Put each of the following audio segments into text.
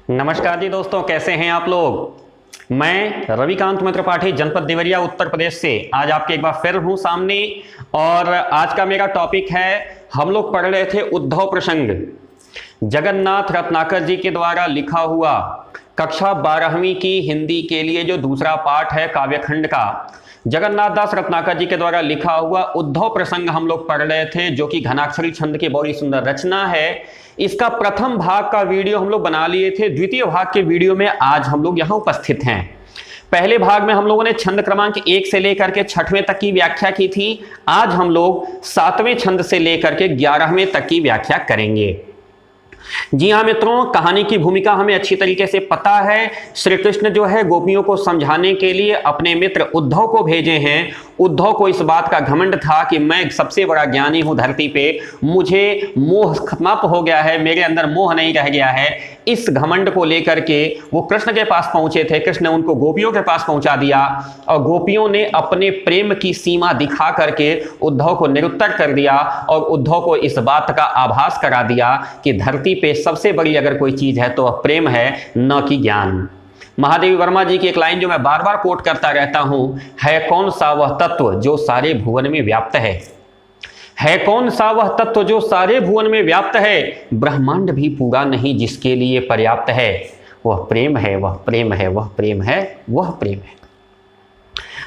नमस्कार जी दोस्तों, कैसे हैं आप लोग। मैं रविकांत मित्र पाठी, जनपद देवरिया, उत्तर प्रदेश से आज आपके एक बार फिर हूं सामने। और आज का मेरा टॉपिक है, हम लोग पढ़ रहे थे उद्धव प्रसंग, जगन्नाथ रत्नाकर जी के द्वारा लिखा हुआ कक्षा 12वीं की हिंदी के लिए जो दूसरा पाठ है काव्यखंड का, जगन्नाथ दास रत्नाकर जी के द्वारा लिखा हुआ उद्धव प्रसंग हम लोग पढ़ रहे थे, जो कि घनाक्षरी छंद की बड़ी सुंदर रचना है। इसका प्रथम भाग का वीडियो हम लोग बना लिए थे, द्वितीय भाग के वीडियो में आज हम लोग यहां उपस्थित हैं। पहले भाग में हम लोगों ने छंद क्रमांक 1 से लेकर के 6वें तक की व्याख्या की थी। आज हम लोग 7वें छंद से लेकर के 11वें तक की व्याख्या करेंगे। जी हाँ मित्रों, कहानी की भूमिका हमें अच्छी तरीके से पता है। श्री कृष्ण जो है गोपियों को समझाने के लिए अपने मित्र उद्धव को भेजे हैं। उद्धव को इस बात का घमंड था कि मैं सबसे बड़ा ज्ञानी हूं धरती पे, मुझे मोह समाप्त हो गया है, मेरे अंदर मोह नहीं रह गया है। इस घमंड को लेकर के वो कृष्ण के पास पहुंचे थे। कृष्ण ने उनको गोपियों के पास पहुंचा दिया और गोपियों ने अपने प्रेम की सीमा दिखा करके उद्धव को निरुत्तर कर दिया और उद्धव को इस बात का आभास करा दिया कि धरती पे सबसे बड़ी अगर कोई चीज है तो वह प्रेम है, न कि ज्ञान। महादेवी वर्मा जी की एक लाइन जो मैं बार बार कोट करता रहता हूं, है कौन सा वह तत्व जो सारे भुवन में व्याप्त है कौन सा वह तत्व जो सारे भुवन में व्याप्त है, ब्रह्मांड भी पूरा नहीं जिसके लिए पर्याप्त है। वह प्रेम है, वह प्रेम है, वह प्रेम है, वह प्रेम है।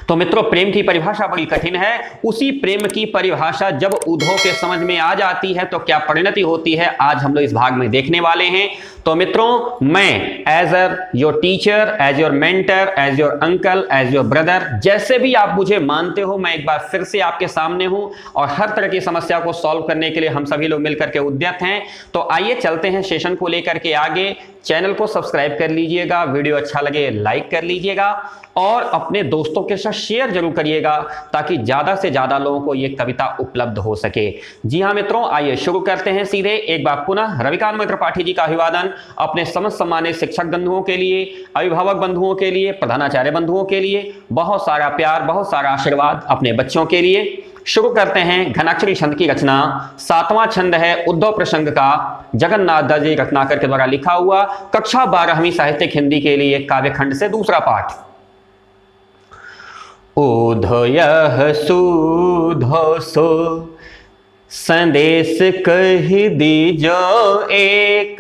तो मित्रों, प्रेम की परिभाषा बड़ी कठिन है। उसी प्रेम की परिभाषा जब उद्धव के समझ में आ जाती है तो क्या परिणति होती है, आज हम लोग इस भाग में देखने वाले हैं। तो मित्रों, मैं as your teacher, as your mentor, as your uncle, as your brother, जैसे भी आप मुझे मानते हो, मैं एक बार फिर से आपके सामने हूं और हर तरह की समस्या को सॉल्व करने के लिए हम सभी लोग मिलकर के उद्यत हैं। तो आइए चलते हैं सेशन को लेकर के आगे। चैनल को सब्सक्राइब कर लीजिएगा, वीडियो अच्छा लगे लाइक कर लीजिएगा और अपने दोस्तों के साथ शेयर जरूर करिएगा ताकि ज्यादा से ज्यादा लोगों को यह कविता उपलब्ध हो सके। जी हाँ मित्रों, आइए शुरू करते हैं सीधे। एक बार पुनः रविकांत मित्र पाठी जी का अभिवादन अपने समस्त सम्मानित शिक्षक बंधुओं के लिए, अभिभावक बंधुओं के लिए, प्रधानाचार्य बंधुओं के लिए, बहुत सारा प्यार, बहुत सारा आशीर्वाद अपने बच्चों के लिए। शुरू करते हैं घनाक्षरी छंद की रचना। 7वां छंद है उद्धव प्रसंग का, जगन्नाथ दास जी रत्नाकर के द्वारा लिखा हुआ कक्षा 12वीं साहित्यिक हिंदी के लिए काव्यखंड से दूसरा पाठ। उधयः सुधो सो संदेश कहि दीजो एक,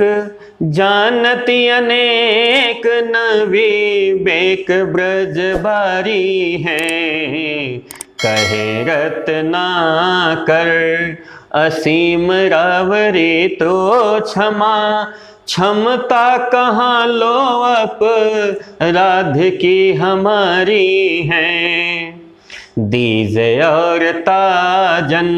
जानती अनेक न विवेक ब्रज बारी है। कहे रत्नाकर असीम रावरी तो क्षमा, क्षमता कहाँ लो अपराध की हमारी है। दीजे और ताजन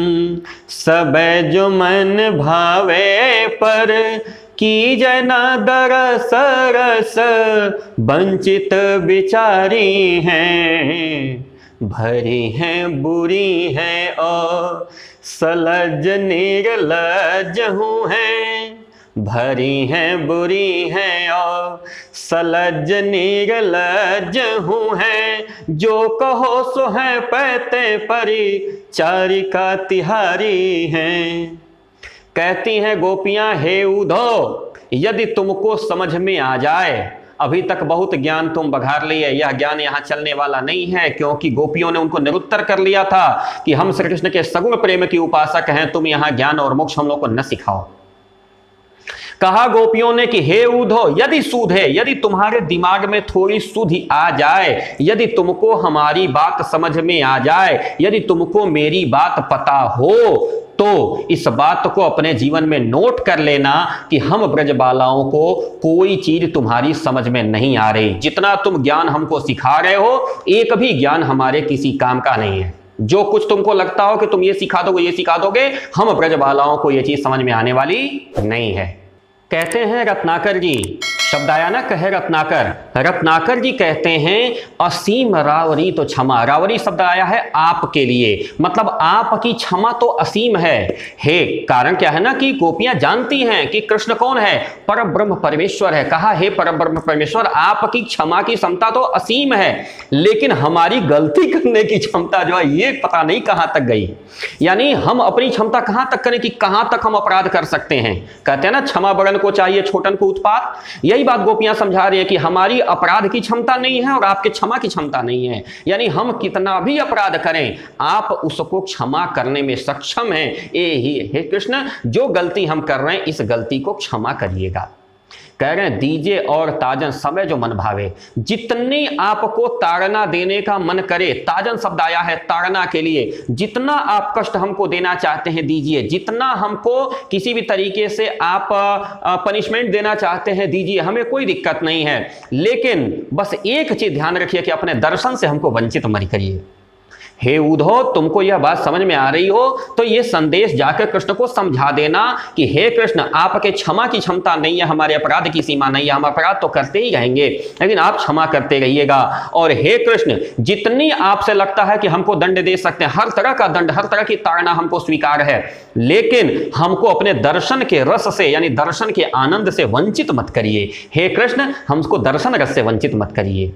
सब जो मन भावे पर, की जना दरस रस वंचित बिचारी हैं। भरी हैं बुरी हैं और सलज निर्लज हूँ हैं, भरी हैं बुरी हैं और सलज निर्लज हूँ हैं। जो कहो सो है पैते परिचारिका तिहारी हैं। कहती हैं गोपियां, हे उद्धव, यदि तुमको समझ में आ जाए, अभी तक बहुत ज्ञान तुम बघार लिए, यह ज्ञान यहाँ चलने वाला नहीं है, क्योंकि गोपियों ने उनको निरुत्तर कर लिया था कि हम श्री कृष्ण के सगुण प्रेम की उपासक हैं, तुम यहाँ ज्ञान और मोक्ष हम लोग को न सिखाओ। कहा गोपियों ने कि हे उद्धव, यदि सुध है, यदि तुम्हारे दिमाग में थोड़ी सुधि आ जाए, यदि तुमको हमारी बात समझ में आ जाए, यदि तुमको मेरी बात पता हो, तो इस बात को अपने जीवन में नोट कर लेना कि हम ब्रजबालाओं को कोई चीज तुम्हारी समझ में नहीं आ रही। जितना तुम ज्ञान हमको सिखा रहे हो, एक भी ज्ञान हमारे किसी काम का नहीं है। जो कुछ तुमको लगता हो कि तुम ये सिखा दोगे, ये सिखा दोगे, हम ब्रजबालाओं को ये चीज समझ में आने वाली नहीं है। कहते हैं रत्नाकर जी, शब्द आया ना, कहे रत्नाकर, रत्नाकर जी कहते हैं असीम रावरी तो क्षमा। रावरी शब्द आया है आपके लिए, मतलब आपकी क्षमा तो असीम है। हे, कारण क्या है ना कि गोपियां जानती हैं कि कृष्ण कौन है, परम ब्रह्म परमेश्वर है। कहा हे परम ब्रह्म परमेश्वर, आपकी क्षमा की क्षमता तो असीम है, लेकिन हमारी गलती करने की क्षमता जो है ये पता नहीं कहां तक गई। यानी हम अपनी क्षमता कहां तक करें कि कहां तक हम अपराध कर सकते हैं। कहते हैं ना, क्षमा बड़न को चाहिए छोटन को उत्पात। यही बात गोपियां समझा रही है कि हमारी अपराध की क्षमता नहीं है और आपके क्षमा की क्षमता नहीं है, यानी हम कितना भी अपराध करें आप उसको क्षमा करने में सक्षम हैं। हे कृष्ण, जो गलती हम कर रहे हैं इस गलती को क्षमा करिएगा। कह रहे हैं दीजिए और ताजन समय जो मन भावे, जितनी आपको ताड़ना देने का मन करे, ताजन शब्द आया है ताड़ना के लिए, जितना आप कष्ट हमको देना चाहते हैं दीजिए, जितना हमको किसी भी तरीके से आप पनिशमेंट देना चाहते हैं दीजिए, हमें कोई दिक्कत नहीं है, लेकिन बस एक चीज ध्यान रखिए कि अपने दर्शन से हमको वंचित मत करिए। हे उद्धव, तुमको यह बात समझ में आ रही हो तो यह संदेश जाकर कृष्ण को समझा देना कि हे कृष्ण, आपके क्षमा की क्षमता नहीं है, हमारे अपराध की सीमा नहीं है, हम अपराध तो करते ही रहेंगे लेकिन आप क्षमा करते रहिएगा। और हे कृष्ण, जितनी आपसे लगता है कि हमको दंड दे सकते हैं, हर तरह का दंड, हर तरह की ताड़ना हमको स्वीकार है, लेकिन हमको अपने दर्शन के रस से यानी दर्शन के आनंद से वंचित मत करिए। हे कृष्ण, हमको दर्शन रस से वंचित मत करिए।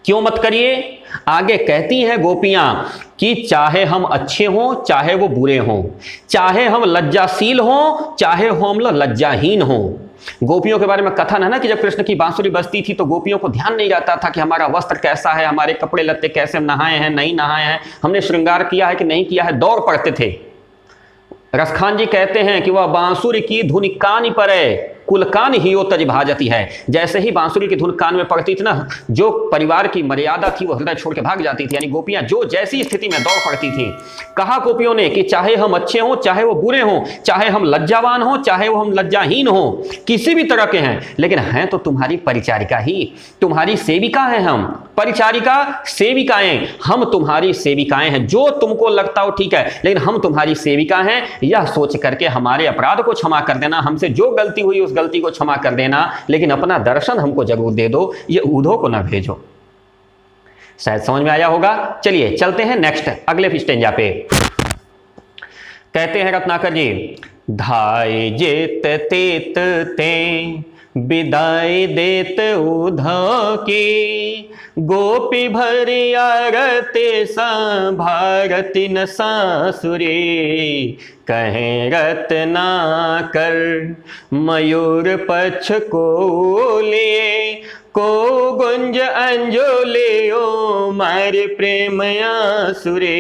क्यों मत करिए? आगे कहती हैं गोपियां कि चाहे हम अच्छे हों चाहे वो बुरे हों, चाहे हम लज्जाशील हों चाहे हम लज्जाहीन हों। गोपियों के बारे में कथन है ना कि जब कृष्ण की बांसुरी बजती थी तो गोपियों को ध्यान नहीं रहता था कि हमारा वस्त्र कैसा है, हमारे कपड़े लत्ते कैसे, हम नहाए हैं नहीं नहाए हैं, हमने श्रृंगार किया है कि नहीं किया है, दौड़ पड़ते थे। रसखान जी कहते हैं कि वह बांसुरी की धुन कान पड़े कुलकान ही ओ तज भाजती है। जैसे ही बांसुरी की धुन कान में पड़ती थी ना, जो परिवार की मर्यादा थी वो हृदय छोड़ के भाग जाती थी, यानी गोपियां जो जैसी स्थिति में दौड़ पड़ती थी। कहा गोपियों ने कि चाहे हम अच्छे हों चाहे वो बुरे हों, चाहे हम लज्जावान हों चाहे वो हम लज्जाहीन हों, किसी भी तरह के हैं, लेकिन हैं तो तुम्हारी परिचारिका ही, तुम्हारी सेविका हैं हम, परिचारिका सेविकाएं, हम तुम्हारी सेविकाएं हैं। जो तुमको लगता हो ठीक है, लेकिन हम तुम्हारी सेविका हैं, यह सोच करके हमारे अपराध को क्षमा कर देना, हमसे जो गलती हुई उस गलती को क्षमा कर देना, लेकिन अपना दर्शन हमको जरूर दे दो, ये उद्धव को ना भेजो। शायद समझ में आया होगा। चलिए चलते हैं नेक्स्ट अगले स्टेंजा पे। कहते हैं रत्नाकर जी, धाय जेत तेत ते विदाई देत उद्धव की, गोपी भरी आरते संभारती न सासुरे, कहें रत्नाकर मयूर पक्ष को लिए, को गुंज अंजोले ओ मारे प्रेम आसुरे,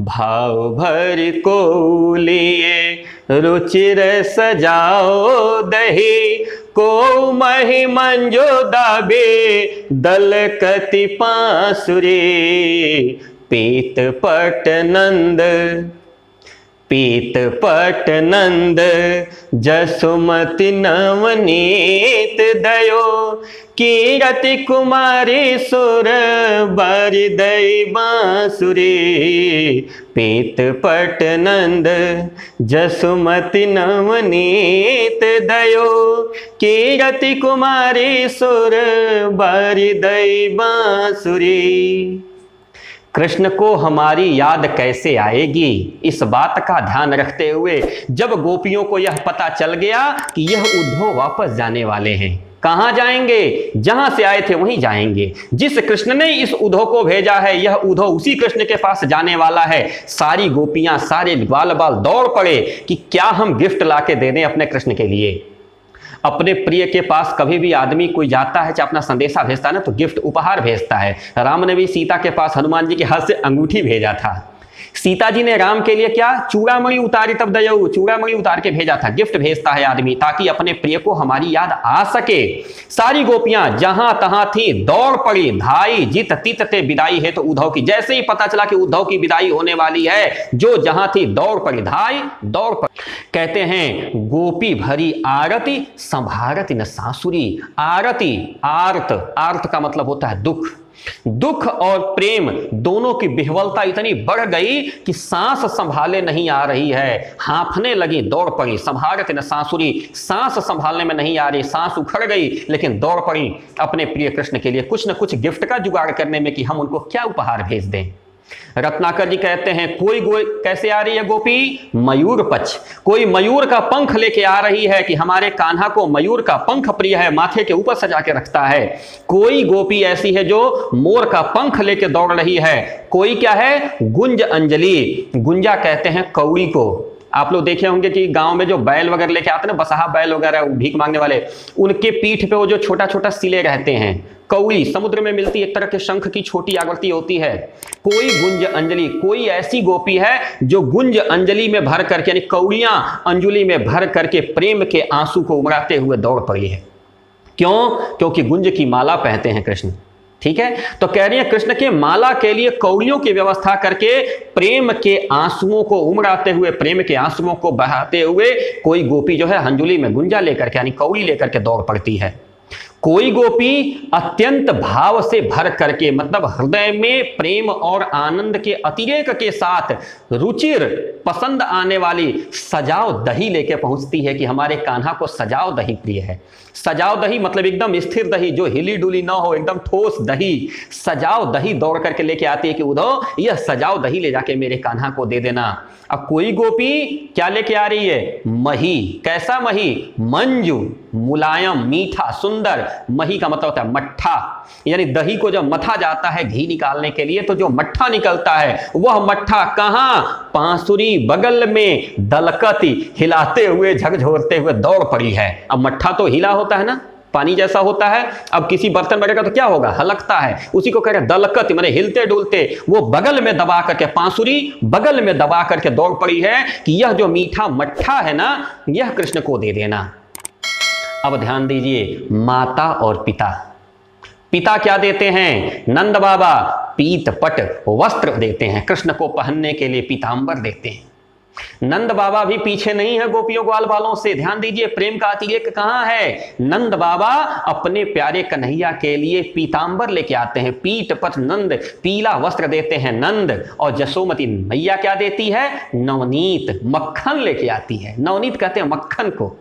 भाव भर को लिए रुचिर सजाओ दही, को मही मंजो दाबे दल कति पासुरे, पीत पट नंद पीत पट नंद जसुमति नवनीत दयो, कीरति कुमारी सुर बारि दई बांसुरी, पीत पट नंद जसुमति नवनीत दयो, कीरति कुमारी सुर बारि दई बांसुरी। कृष्ण को हमारी याद कैसे आएगी, इस बात का ध्यान रखते हुए जब गोपियों को यह पता चल गया कि यह उद्धव वापस जाने वाले हैं, कहां जाएंगे? जहां से आए थे वहीं जाएंगे। जिस कृष्ण ने इस उद्धव को भेजा है यह उद्धव उसी कृष्ण के पास जाने वाला है। सारी गोपियां, सारे ग्वाल बाल दौड़ पड़े कि क्या हम गिफ्ट लाके दे दें अपने कृष्ण के लिए। अपने प्रिय के पास कभी भी आदमी कोई जाता है, चाहे अपना संदेशा भेजता है ना, तो गिफ्ट उपहार भेजता है। राम ने भी सीता के पास हनुमान जी के हाथ से अंगूठी भेजा था। सीता जी ने राम के लिए क्या? चूड़ामणि उतारी तब दयऊ, चूड़ामणि उतार के भेजा था। गिफ्ट भेजता है आदमी ताकि अपने प्रिय को हमारी याद आ सके। सारी गोपियां जहां तहां थी दौड़ पड़ी, धाई जित तित ते विदाई है तो उद्धव की। जैसे ही पता चला कि उद्धव की विदाई होने वाली है, जो जहां थी दौड़ पड़ी, धाई दौड़ पड़ी। कहते हैं गोपी भरी आरती संभारती न सासुरी। आरती, आर्त, आर्त का मतलब होता है दुख। दुख और प्रेम दोनों की बिहवलता इतनी बढ़ गई कि सांस संभाले नहीं आ रही है, हांफने लगी, दौड़ पड़ी। संभारत न सांसुरी, सांस संभालने में नहीं आ रही, सांस उखड़ गई, लेकिन दौड़ पड़ी अपने प्रिय कृष्ण के लिए कुछ न कुछ गिफ्ट का जुगाड़ करने में कि हम उनको क्या उपहार भेज दें। रत्नाकर जी कहते हैं कोई कैसे आ रही है गोपी? मयूर पक्ष। कोई मयूर का पंख लेके आ रही है कि हमारे कान्हा को मयूर का पंख प्रिय है, माथे के ऊपर सजा के रखता है। कोई गोपी ऐसी है जो मोर का पंख लेके दौड़ रही है। कोई क्या है? गुंज अंजलि। गुंजा कहते हैं कौड़ी को। आप लोग देखे होंगे कि गांव में जो बैल वगैरह लेके आते हैं ना, बसहा बैल वगैरह भीख मांगने वाले, उनके पीठ पे वो जो छोटा छोटा सिले रहते हैं, कौड़ी समुद्र में मिलती एक तरह के शंख की छोटी आकृति होती है। कोई गुंज अंजलि, कोई ऐसी गोपी है जो गुंज अंजलि में भर करके, यानी कौड़ियां अंजलि में भर करके प्रेम के आंसू को उमड़ाते हुए दौड़ पड़ी है। क्यों? क्योंकि गुंज की माला पहनते हैं कृष्ण। ठीक है, तो कह रही है कृष्ण के माला के लिए कौड़ियों की व्यवस्था करके प्रेम के आंसुओं को उमड़ाते हुए, प्रेम के आंसुओं को बहाते हुए कोई गोपी जो है अंजुलि में गुंजा लेकर के, यानी कौड़ी लेकर के दौड़ पड़ती है। कोई गोपी अत्यंत भाव से भर करके, मतलब हृदय में प्रेम और आनंद के अतिरेक के साथ रुचिर पसंद आने वाली सजाओ दही लेके पहुंचती है कि हमारे कान्हा को सजाओ दही प्रिय है। सजाओ दही मतलब एकदम स्थिर दही, जो हिली डुली ना हो, एकदम ठोस दही, सजाओ दही दौड़ करके लेके आती है कि उधो यह सजाओ दही ले जाके मेरे कान्हा को दे देना। अब कोई गोपी क्या लेके आ रही है? मही। कैसा मही? मंजू, मुलायम, मीठा, सुंदर। मही का मतलब होता है मट्ठा, यानी दही को जब मथा जाता है घी निकालने के लिए, तो जो मट्ठा निकलता है वह मट्ठा कहां? पांसुरी बगल में दलकती हिलाते हुए, झकझोरते हुए दौड़ पड़ी है। अब मट्ठा तो हिला होता है ना, पानी जैसा होता है। अब किसी बर्तन में रहेगा तो क्या होगा? हलकता है। उसी को कह रहे दलकत, माने हिलते डुलते, वो बगल में दबा करके, पांसुरी बगल में दबा करके दौड़ पड़ी है कि यह जो मीठा मट्ठा है ना, यह कृष्ण को दे देना। अब ध्यान दीजिए, माता और पिता। पिता क्या देते हैं? नंद बाबा पीत पट वस्त्र देते हैं, कृष्ण को पहनने के लिए पीतांबर देते हैं। नंद बाबा भी पीछे नहीं है गोपियों ग्वाल बालों से। ध्यान दीजिए, प्रेम का अतिरेक कहां है? नंद बाबा अपने प्यारे कन्हैया के लिए पीतांबर लेके आते हैं, पीठ पट नंद, पीला वस्त्र देते हैं नंद। और जसोमती मैया क्या देती है? नवनीत, मक्खन लेके आती है। नवनीत कहते हैं मक्खन को।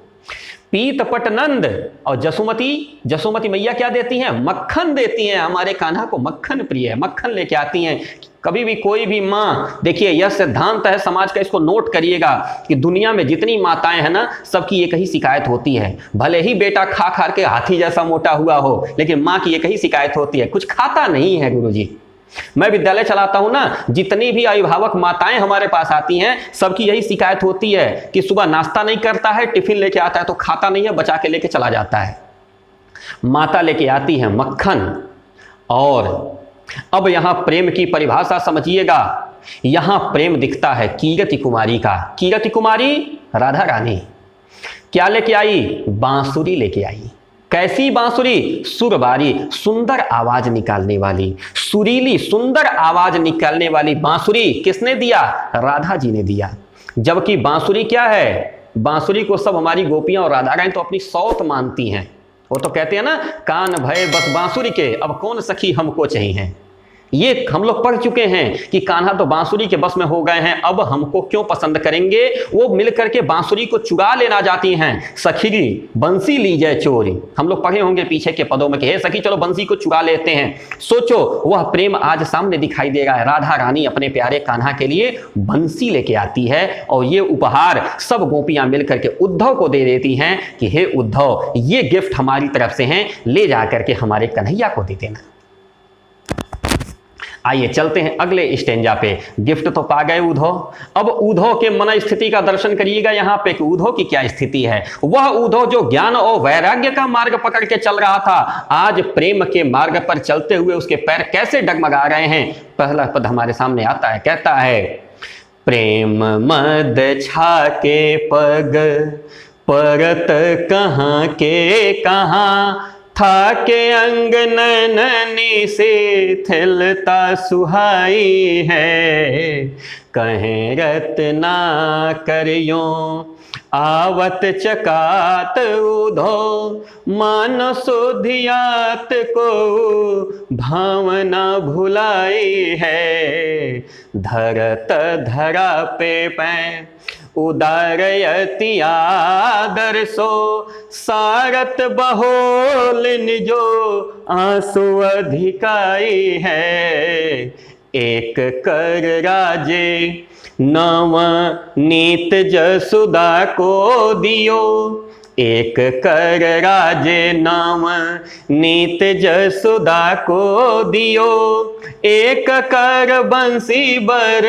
पीत पट नंद और जसोमती मैया क्या देती हैं? मक्खन देती हैं। हमारे कान्हा को मक्खन प्रिय है, मक्खन लेके आती हैं। कभी भी कोई भी माँ, देखिए यह सिद्धांत है समाज का, इसको नोट करिएगा कि दुनिया में जितनी माताएं हैं ना, सबकी एक ही शिकायत होती है। भले ही बेटा खा खा के हाथी जैसा मोटा हुआ हो, लेकिन माँ की एक ही शिकायत होती है, कुछ खाता नहीं है। गुरुजी, मैं विद्यालय चलाता हूं ना, जितनी भी अभिभावक माताएं हमारे पास आती हैं, सबकी यही शिकायत होती है कि सुबह नाश्ता नहीं करता है, टिफिन लेके आता है तो खाता नहीं है, बचा के लेके चला जाता है। माता लेके आती है मक्खन। और अब यहां प्रेम की परिभाषा समझिएगा। यहां प्रेम दिखता है कीर्ति कुमारी का। कीर्ति कुमारी राधा रानी क्या लेके आई? बांसुरी लेके आई। कैसी बांसुरी? सुरबारी, सुंदर आवाज निकालने वाली, सुरीली सुंदर आवाज निकालने वाली बांसुरी किसने दिया? राधा जी ने दिया। जबकि बांसुरी क्या है? बांसुरी को सब हमारी गोपियां और राधा रानी तो अपनी सौत मानती हैं। वो तो कहते हैं ना, कान भय बस बांसुरी के, अब कौन सखी हमको चाहिए। ये हम लोग पढ़ चुके हैं कि कान्हा तो बांसुरी के बस में हो गए हैं, अब हमको क्यों पसंद करेंगे। वो मिलकर के बांसुरी को चुरा लेना जाती हैं। सखी बंसी ली जाए चोरी, हम लोग पढ़े होंगे पीछे के पदों में कि हे सखी चलो बंसी को चुरा लेते हैं। सोचो, वह प्रेम आज सामने दिखाई दे रहा है। राधा रानी अपने प्यारे कान्हा के लिए बंसी लेके आती है और ये उपहार सब गोपियां मिलकर के उद्धव को दे देती हैं कि हे उद्धव, ये गिफ्ट हमारी तरफ से हैं, ले जाकर के हमारे कन्हैया को दे देना। आइए चलते हैं अगले स्टेंजा पे। गिफ्ट तो पा गए उद्धव, अब उद्धव के मन स्थिति का दर्शन करिएगा यहाँ पे कि उद्धव की क्या स्थिति है। वह उद्धव जो ज्ञान और वैराग्य का मार्ग पकड़ के चल रहा था, आज प्रेम के मार्ग पर चलते हुए उसके पैर कैसे डगमगा रहे हैं। पहला पद हमारे सामने आता है, कहता है प्रेम मद छाके पग परत कहाँ के कहाँ, था के अंग नैनी से थिलता सुहाई है, कहें रत्ना करियों आवत चकात उधो, मान सुधियात को भावना भुलाई है, धरत धरा पे पैं उदारयति आदर सो, सारत बहोलिन जो आंसू अधिकाई है, एक कर राजे नव नीत जसुदा को दियो, एक कर राजे नाम नीत जसुदा को दियो, एक कर बंसी बर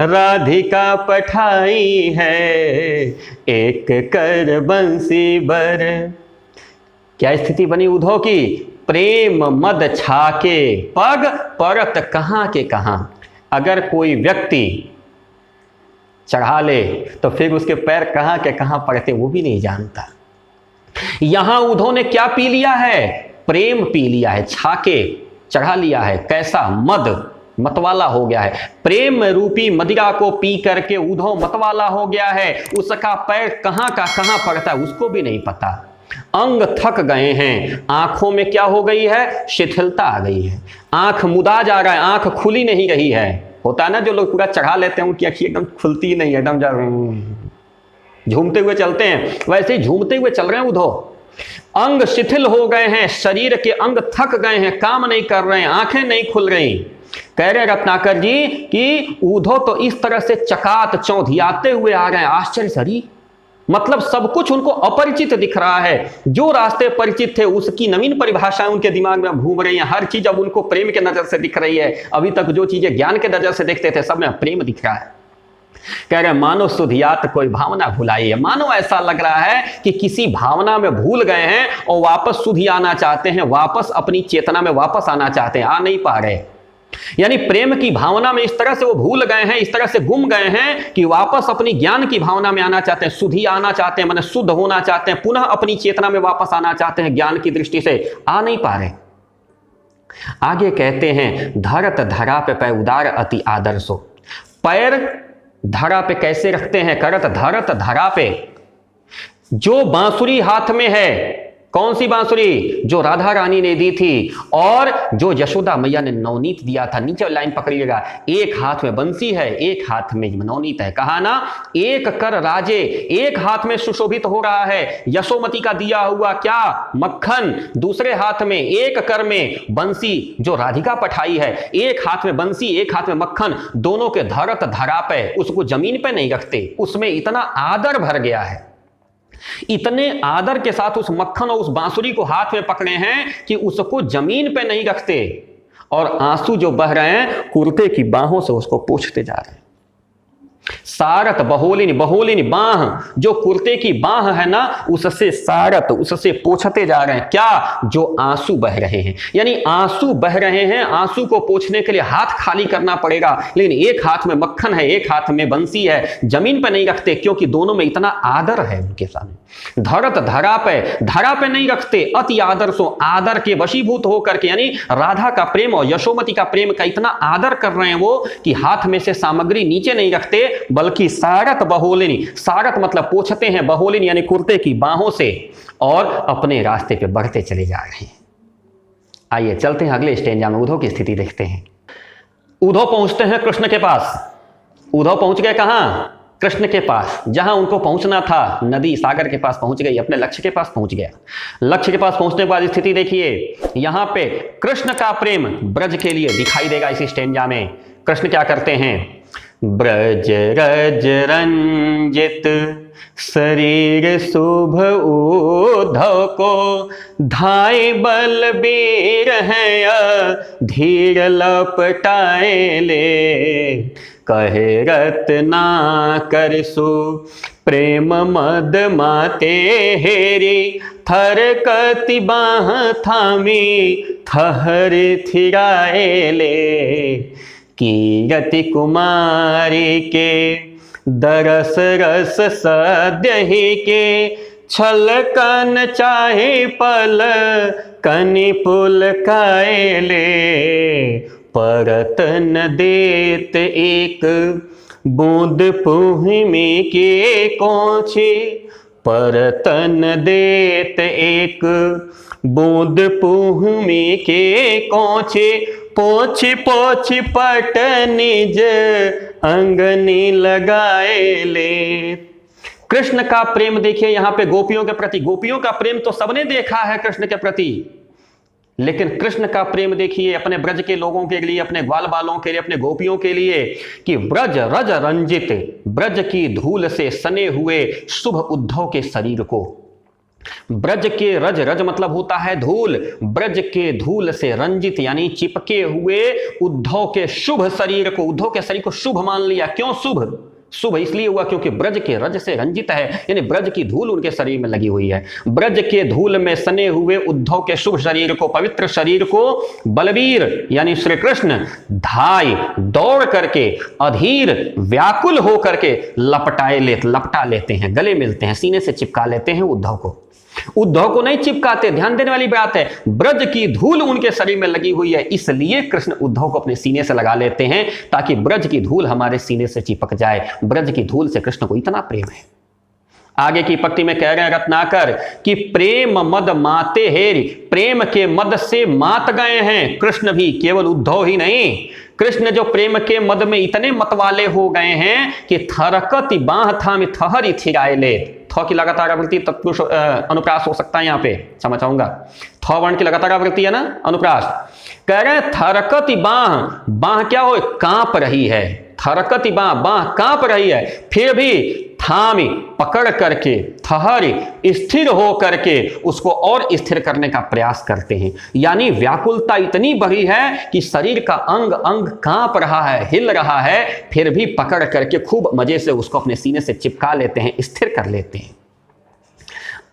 राधिका पठाई है, एक कर बंसी बर। क्या स्थिति बनी उद्धव की? प्रेम मद छाके पग परत कहाँ के कहाँ। अगर कोई व्यक्ति चढ़ा ले तो फिर उसके पैर कहाँ के कहाँ पड़ते वो भी नहीं जानता। यहां उद्धव ने क्या पी लिया है? प्रेम पी लिया है, छाके चढ़ा लिया है। कैसा? मद, मतवाला हो गया है। प्रेम रूपी मदिरा को पी करके उद्धव मतवाला हो गया है। उसका पैर कहाँ का कहाँ पड़ता है उसको भी नहीं पता। अंग थक गए हैं, आंखों में क्या हो गई है? शिथिलता आ गई है, आंख मुदा जा रहा है, आंख खुली नहीं रही है। होता है ना जो लोग पूरा चढ़ा लेते हैं उनकी आंखें एकदम खुलती नहीं, एकदम झूमते हुए चलते हैं, वैसे ही झूमते हुए चल रहे हैं उद्धव। अंग शिथिल हो गए हैं, शरीर के अंग थक गए हैं, काम नहीं कर रहे हैं, आंखें नहीं खुल रही। कह रहे रत्नाकर जी कि उद्धव तो इस तरह से चकात चौंधियाते हुए आ रहे हैं। आश्चर्य सरी, मतलब सब कुछ उनको अपरिचित दिख रहा है। जो रास्ते परिचित थे उसकी नवीन परिभाषाएं उनके दिमाग में घूम रही हैं। हर चीज अब उनको प्रेम के नजर से दिख रही है। अभी तक जो चीजें ज्ञान के नजर से देखते थे सब में प्रेम दिख रहा है। कह रहे मानो सुधियात कोई भावना भुलाई है। मानो ऐसा लग रहा है कि किसी भावना में भूल गए हैं और वापस सुधि आना चाहते हैं, वापस अपनी चेतना में वापस आना चाहते हैं, आ नहीं पा रहे। यानी प्रेम की भावना में इस तरह से वो भूल गए हैं, इस तरह से गुम गए हैं कि वापस अपनी ज्ञान की भावना में आना चाहते हैं, सुधि आना चाहते हैं, माने शुद्ध होना चाहते हैं, पुनः अपनी चेतना में वापस आना चाहते हैं। ज्ञान की दृष्टि से आ नहीं पा रहे। आगे कहते हैं धरत धरा पे पै उदार अति आदर्शो। पैर धरा पे कैसे रखते हैं? करत धरत धरा पे। जो बांसुरी हाथ में है, कौन सी बांसुरी? जो राधा रानी ने दी थी और जो यशोदा मैया ने नवनीत दिया था। नीचे लाइन पकड़िएगा, एक हाथ में बंसी है, एक हाथ में नवनीत है। कहा ना, एक कर राजे, एक हाथ में सुशोभित हो रहा है यशोमती का दिया हुआ क्या? मक्खन। दूसरे हाथ में एक कर में बंसी जो राधिका पठाई है, एक हाथ में बंसी एक हाथ में मक्खन, दोनों के धरत धरा पे, उसको जमीन पे नहीं रखते। उसमें इतना आदर भर गया है, इतने आदर के साथ उस मक्खन और उस बांसुरी को हाथ में पकड़े हैं कि उसको जमीन पे नहीं रखते। और आंसू जो बह रहे हैं कुर्ते की बाहों से उसको पोंछते जा रहे हैं। सारत बहोलिनी, बहोलिनी बाह, जो कुर्ते की बाह है ना उससे सारत, उससे पोंछते जा रहे हैं। क्या? जो आंसू बह रहे हैं। यानी आंसू बह रहे हैं, आंसू को पोंछने के लिए हाथ खाली करना पड़ेगा, लेकिन एक हाथ में मक्खन है, एक हाथ में बंसी है, जमीन पर नहीं रखते क्योंकि दोनों में इतना आदर है उनके सामने। धरत धरा पे नहीं रखते, अति आदर सो, आदर के वशीभूत होकर के, यानी राधा का प्रेम और यशोमती का प्रेम का इतना आदर कर रहे हैं वो कि हाथ में से सामग्री नीचे नहीं रखते, बल्कि सारत बहोलिनी, सारत मतलब पोंछते हैं, बहोलिनी यानी कुर्ते की बाहों से, और अपने रास्ते पे बढ़ते चले जा रहे हैं। आइए चलते हैं अगले स्टेंजा में, उद्धव की स्थिति देखते हैं। उद्धव पहुंचते हैं कृष्ण के पास। उद्धव पहुंच गए कहां? कृष्ण के पास, जहां उनको पहुंचना था, नदी सागर के पास पहुंच गई, अपने लक्ष्य के पास पहुंच गया। लक्ष्य के पास पहुंचने के बाद स्थिति देखिए, यहां पे कृष्ण का प्रेम ब्रज के लिए दिखाई देगा इस स्टेंजा में। कृष्ण क्या करते हैं? ब्रज रज रंजित शरीर शुभ उद्धव को, धाय बलबीर हैं धीर लपटाए ले, कहे रत्ना कर सु प्रेम मद माते हेरी, थर कति बाह थामी थहर थिराए ले, कीरति कुमारी के दरस रस सद्य ही के, छल कन चाहे पल कनि पुल कायले, परत न देत एक बूंद पुहिमी के कोछे, परत न देत एक बूंद पुहिमी के कोछे, पोछ पोछ पट निज अंगनी लगाए ले। कृष्ण का प्रेम देखिए यहां पे गोपियों के प्रति। गोपियों का प्रेम तो सबने देखा है कृष्ण के प्रति, लेकिन कृष्ण का प्रेम देखिए अपने ब्रज के लोगों के लिए, अपने ग्वाल बालों के लिए, अपने गोपियों के लिए, कि ब्रज रज रंजित, ब्रज की धूल से सने हुए शुभ उद्धव के शरीर को ब्रज के रज, रज मतलब होता है धूल, ब्रज के धूल से रंजित यानी चिपके हुए उद्धव के शुभ शरीर को, उद्धव के शरीर को शुभ मान लिया। क्यों शुभ? शुभ इसलिए हुआ क्योंकि ब्रज के रज से रंजित है, यानी ब्रज की धूल उनके शरीर में लगी हुई है। ब्रज के धूल में सने हुए उद्धव के शुभ शरीर को, पवित्र शरीर को बलवीर यानी श्री कृष्ण धाय दौड़ करके, अधीर व्याकुल हो करके लपटा लेते हैं, गले मिलते हैं, सीने से चिपका लेते हैं उद्धव को। उद्धव को नहीं चिपकाते, ध्यान देने वाली बात है, ब्रज की धूल उनके शरीर में लगी हुई है, इसलिए कृष्ण उद्धव को अपने सीने से लगा लेते हैं ताकि ब्रज की धूल हमारे सीने से चिपक जाए। ब्रज की धूल से कृष्ण को इतना प्रेम है। आगे की पंक्ति में कह रहे हैं रत्नाकर कि प्रेम मद माते हेरी, प्रेम के मद से मात गए हैं कृष्ण भी, केवल उद्धव ही नहीं, कृष्ण जो प्रेम के मद में इतने मतवाले हो गए हैं कि थरकति बाह थाम थहरी थिराए ले। थ की लगातार आवृत्ति तत्पुरुष अनुप्रास हो सकता है, यहां पे क्षमा चाहूंगा, थ वर्ण की लगातार आवृत्ति है ना, अनुप्रास। कह रहे हैं थरकति बाह, बाह क्या हो, कांप रही है, थरकति बाह, बाह कांप रही है, फिर भी थामी पकड़ करके, ठहरी स्थिर हो करके उसको और स्थिर करने का प्रयास करते हैं। यानी व्याकुलता इतनी बड़ी है कि शरीर का अंग अंग कांप रहा है, हिल रहा है, फिर भी पकड़ करके खूब मजे से उसको अपने सीने से चिपका लेते हैं, स्थिर कर लेते हैं।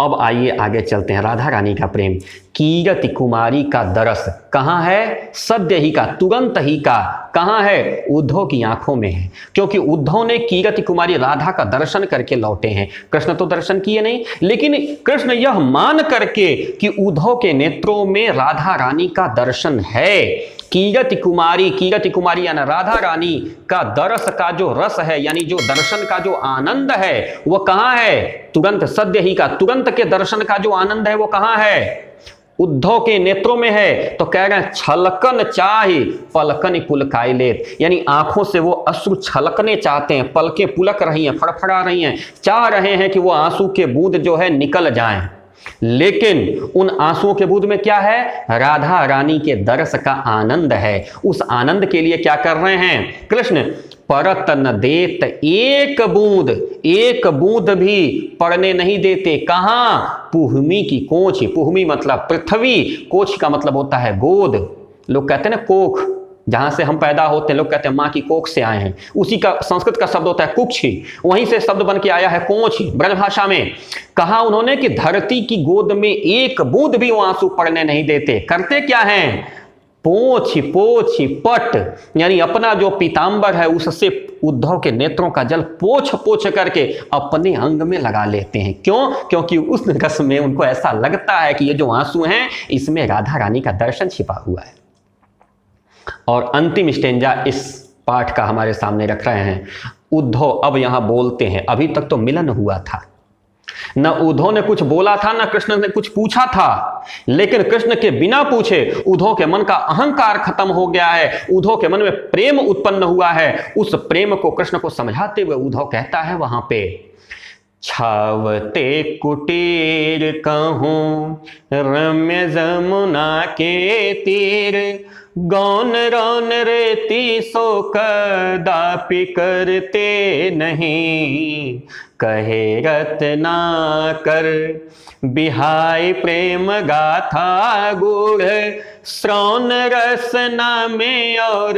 अब आइए आगे चलते हैं। राधा रानी का प्रेम, कीरति कुमारी का दरस कहाँ है? सद्य ही का, तुरंत ही का। कहाँ है? उद्धव की आंखों में है, क्योंकि उद्धव ने कीरति कुमारी राधा का दर्शन करके लौटे हैं। कृष्ण तो दर्शन किए नहीं, लेकिन कृष्ण यह मान करके कि उद्धव के नेत्रों में राधा रानी का दर्शन है। कीरति कुमारी यानी राधा रानी का दरस का जो रस है, यानी जो दर्शन का जो आनंद है वो कहाँ है? तुरंत सद्य ही का, तुरंत के दर्शन का जो आनंद है वो कहाँ है? उद्धव के नेत्रों में है। तो कह रहे हैं छलकन चाहे पलकन पुलकाई लेत, यानी आंखों से वो अश्रु छलकने चाहते हैं, पलकें पुलक रही हैं, फड़फड़ा रही हैं, चाह रहे हैं कि वो आंसू के बूंद जो है निकल जाएं। लेकिन उन आंसुओं के बूंद में क्या है? राधा रानी के दर्श का आनंद है। उस आनंद के लिए क्या कर रहे हैं कृष्ण? परत न देत एक बूंद भी पड़ने नहीं देते। कहां? पुहमी की कोछ, पुहमी मतलब पृथ्वी, कोछ का मतलब होता है गोद। लोग कहते हैं ना कोख, जहां से हम पैदा होते हैं, लोग कहते हैं मां की कोख से आए हैं, उसी का संस्कृत का शब्द होता है कुक्षी, वहीं से शब्द बन के आया है कोछ ब्रजभाषा में। कहा उन्होंने कि धरती की गोद में एक बूंद भी वो आंसू पड़ने नहीं देते। करते क्या हैं? पोछ पट, यानी अपना जो पीतांबर है उससे उद्धव के नेत्रों का जल पोछ करके अपने अंग में लगा लेते हैं। क्यों? क्योंकि उस रस में उनको ऐसा लगता है कि ये जो आंसू हैं इसमें राधा रानी का दर्शन छिपा हुआ है। और अंतिम स्टेंजा इस पाठ का हमारे सामने रख रहे हैं। उद्धव अब यहां बोलते हैं। अभी तक तो मिलन हुआ था, न उद्धव ने कुछ बोला था, न कृष्ण ने कुछ पूछा था, लेकिन कृष्ण के बिना पूछे उद्धव के मन का अहंकार खत्म हो गया है, उद्धव के मन में प्रेम उत्पन्न हुआ है। उस प्रेम को कृष्ण को समझाते हुए उद्धव कहता है वहां पे, छावते कुटीर कहूं रम्य जमुना के तीर, गौन रौन रेती सो कदापि करते नहीं, कहे रत्नाकर बिहाई प्रेम गाथा गुड़, श्रवण रसना में और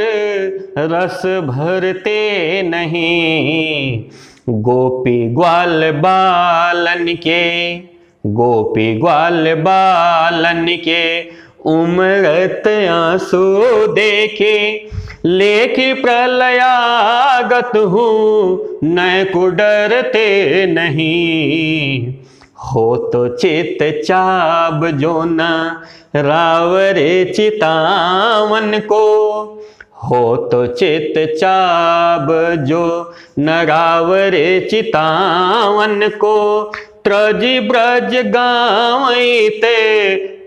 रस भरते नहीं, गोपी ग्वाल बालन के उमड़त आंसू देखे, लेख प्रलयागत हूँ न को डरते नहीं, हो तो चित चाब जो न रावरे चितावन को, हो तो चित चाब जो न रावरे चितावन को, त्रज ब्रज गावते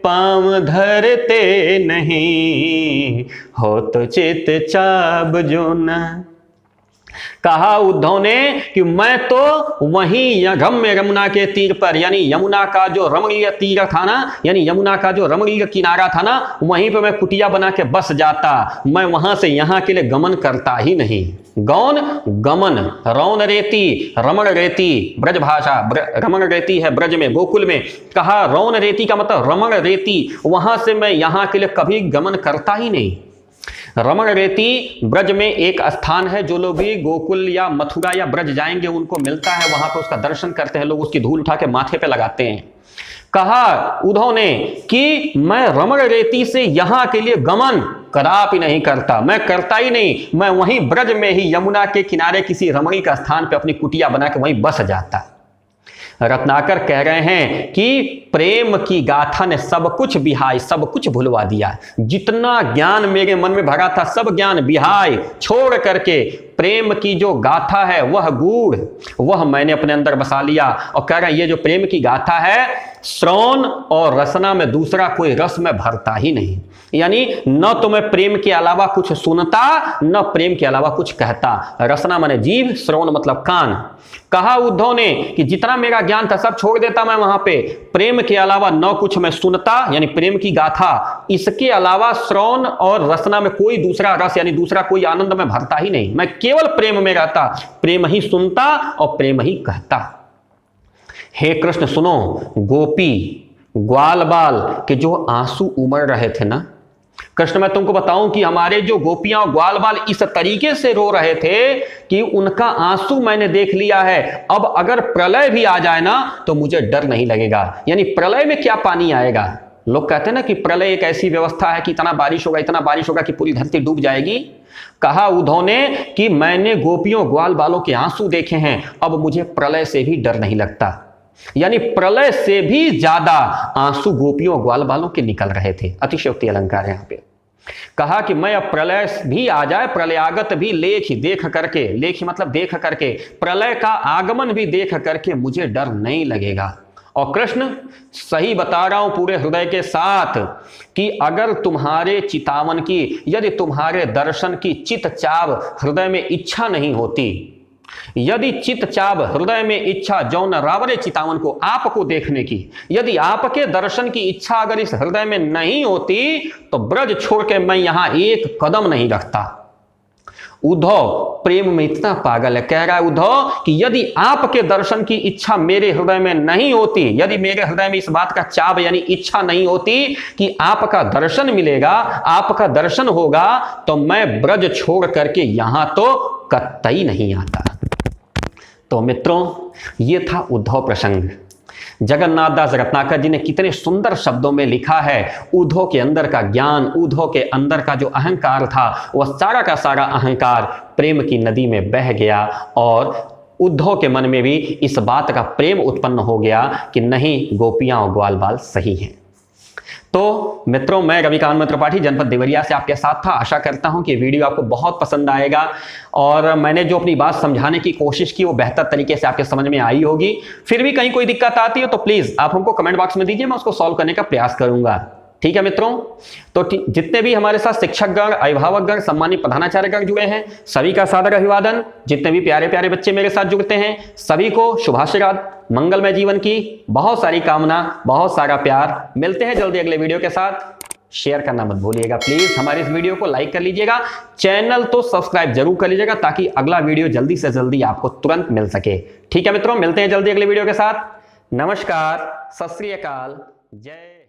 पांव धरते नहीं, हो तो चित चाब जो न। कहा उद्धव ने कि मैं तो वहीं रम्य यमुना के तीर पर, यानी यमुना का जो रमणीय तीर था ना, यानी यमुना का जो रमणीय किनारा था ना, वहीं पे मैं कुटिया बना के बस जाता। मैं वहां से यहां के लिए गमन करता ही नहीं। गौन गमन, रौन रेती, रमण रेती, ब्रज भाषा, रमण रेती है ब्रज में, गोकुल में। कहा रौन रेती का मतलब रमण रेती, वहां से मैं यहां के लिए कभी गमन करता ही नहीं। रमण रेती ब्रज में एक स्थान है, जो लोग भी गोकुल या मथुरा या ब्रज जाएंगे उनको मिलता है, वहां पर उसका दर्शन करते हैं लोग, उसकी धूल उठा के माथे पे लगाते हैं। कहा उद्धव ने कि मैं रमण रेती से यहां के लिए गमन कदापि नहीं करता, मैं करता ही नहीं, मैं वहीं ब्रज में ही यमुना के किनारे किसी रमणीय का स्थान पे अपनी कुटिया बना के वहीं बस जाता। रत्नाकर कह रहे हैं कि प्रेम की गाथा ने सब कुछ बिहाई, सब कुछ भुलवा दिया। जितना ज्ञान मेरे मन में भरा था सब ज्ञान बिहाई, छोड़ करके प्रेम की जो गाथा है वह गूढ़, वह मैंने अपने अंदर बसा लिया। और कह रहे हैं ये जो प्रेम की गाथा है, श्रवण और रसना में दूसरा कोई रस में भरता ही नहीं। यानी न तो मैं प्रेम के अलावा कुछ सुनता, न प्रेम के अलावा कुछ कहता। रसना माने जीभ, श्रवण मतलब कान। कहा उद्धव ने कि जितना मेरा ज्ञान था सब छोड़ देता मैं वहां पे, प्रेम के अलावा न कुछ मैं सुनता, यानी प्रेम की गाथा, इसके अलावा श्रवण और रसना में कोई दूसरा रस यानी दूसरा कोई आनंद में भरता ही नहीं। मैं केवल प्रेम में रहता, प्रेम ही सुनता और प्रेम ही कहता। हे कृष्ण सुनो, गोपी ग्वाल बाल के जो आंसू उमड़ रहे थे ना, कृष्ण मैं तुमको बताऊं कि हमारे जो गोपियां और ग्वाल बाल इस तरीके से रो रहे थे कि उनका आंसू मैंने देख लिया है। अब अगर प्रलय भी आ जाए ना तो मुझे डर नहीं लगेगा। यानी प्रलय में क्या पानी आएगा, लोग कहते हैं ना कि प्रलय एक ऐसी व्यवस्था है कि इतना बारिश होगा, इतना बारिश होगा कि पूरी धरती डूब जाएगी। कहा उद्धव ने कि मैंने गोपियों ग्वाल बालों के आंसू देखे हैं, अब मुझे प्रलय से भी डर नहीं लगता। यानी प्रलय से भी ज्यादा आंसू गोपियों ग्वाल बालों के निकल रहे थे। अतिशयोक्ति अलंकार यहां पे। कहा कि मैं अब प्रलय भी आ जाए, प्रलयागत भी लेख देख करके, लेख मतलब देख करके, प्रलय का आगमन भी देख करके मुझे डर नहीं लगेगा। और कृष्ण सही बता रहा हूं पूरे हृदय के साथ कि अगर तुम्हारे चितावन की, यदि तुम्हारे दर्शन की चितचाव हृदय में इच्छा नहीं होती, यदि चितचाव हृदय में इच्छा जौन रावरे चितावन को आपको देखने की, यदि आपके दर्शन की इच्छा अगर इस हृदय में नहीं होती तो ब्रज छोड़ के मैं यहां एक कदम नहीं रखता। उद्धव प्रेम में इतना पागल है, कह रहा है उद्धव कि यदि आपके दर्शन की इच्छा मेरे हृदय में नहीं होती, यदि मेरे हृदय में इस बात का चाव यानी इच्छा नहीं होती कि आपका दर्शन मिलेगा, आपका दर्शन होगा, तो मैं ब्रज छोड़ करके यहां तो कतई नहीं आता। तो मित्रों ये था उद्धव प्रसंग। जगन्नाथ दास रत्नाकर जी ने कितने सुंदर शब्दों में लिखा है। उद्धव के अंदर का ज्ञान, उद्धव के अंदर का जो अहंकार था, वह सारा का सारा अहंकार प्रेम की नदी में बह गया और उद्धव के मन में भी इस बात का प्रेम उत्पन्न हो गया कि नहीं, गोपियां और ग्वाल बाल सही हैं। तो मित्रों मैं रविकांत मैत्र त्रिपाठी जनपद देवरिया से आपके साथ था। आशा करता हूं कि वीडियो आपको बहुत पसंद आएगा और मैंने जो अपनी बात समझाने की कोशिश की वो बेहतर तरीके से आपके समझ में आई होगी। फिर भी कहीं कोई दिक्कत आती है तो प्लीज आप हमको कमेंट बॉक्स में दीजिए, मैं उसको सॉल्व करने का प्रयास करूंगा। ठीक है मित्रों, तो जितने भी हमारे साथ शिक्षकगण, अभिभावकगण, सम्मानित प्रधानाचार्यगण जुड़े हैं, सभी का सादर अभिवादन। जितने भी प्यारे प्यारे बच्चे मेरे साथ जुड़ते हैं सभी को शुभाशीर्वाद, मंगलमय जीवन की बहुत सारी कामना, बहुत सारा प्यार। मिलते हैं जल्दी अगले वीडियो के साथ। शेयर करना मत भूलिएगा प्लीज, हमारे इस वीडियो को लाइक कर लीजिएगा, चैनल तो सब्सक्राइब जरूर कर लीजिएगा ताकि अगला वीडियो जल्दी से जल्दी आपको तुरंत मिल सके। ठीक है मित्रों, मिलते हैं जल्दी अगले वीडियो के साथ। नमस्कार, सत श्री अकाल, जय